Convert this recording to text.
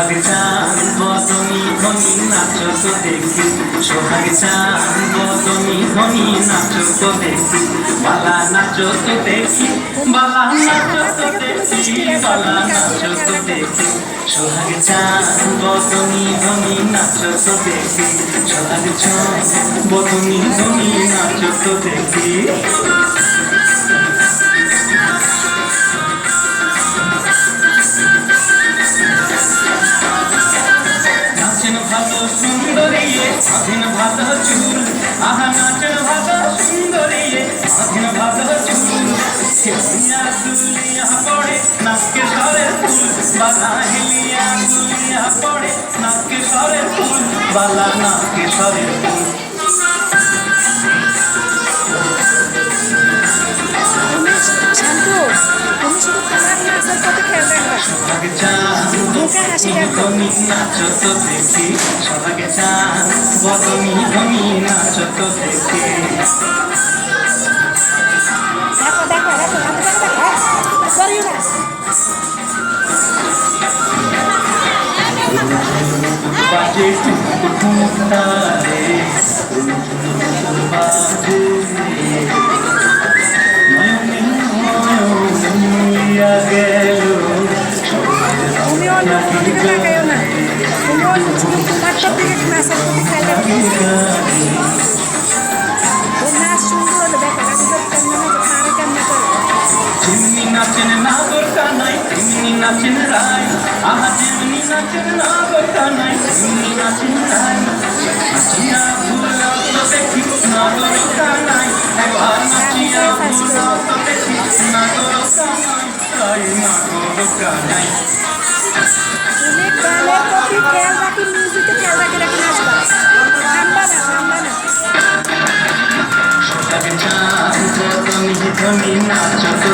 সোহাগ চাঁদ বদনি ধনি নাচো তো দেখি, সোহাগ চাঁদ বদনি ধনি নাচো তো দেখি, বালা নাচো তো দেখি, বালা নাচো তো দেখি, বালা নাচো তো দেখি, সোহাগ চাঁদ বদনি ধনি নাচো তো দেখি, সোহাগ চাঁদ বদনি ধনি নাচো তো দেখি। ভালো সুন্দরী স্বাধীন ভালো চুল, আহা নাচের ভালো সুন্দরী স্বাধীন ভালো চুল, হিলিয়া দুলিয়া পড়ে নাচকে সরের ফুল, বালা হিলিয়া দুলিয়া পড়ে নাচকে সরের ফুল, বালা নাচকে সরের ফুল। সোহাগ চাঁদ বদনি নাচো তো দেখি, সোহাগ চাঁদ বদনি ধনি নাচো তো দেখি। বাজে তারে বাজে গেল যেমনি নাচেন নাগর কানাই তেমনি নাচেন রায়, আহা যেমনি নাচেন নাগর কানাই তেমনি নাচেন রায়, নাচিয়া ভুলা তো দেখি নাগর কানাই, একবার নাচিয়া ভুলা তো দেখি নাগর কানাই, রায় নাগর কানাই। সোহাগ চাঁদ বদনি ধনি নাচো তো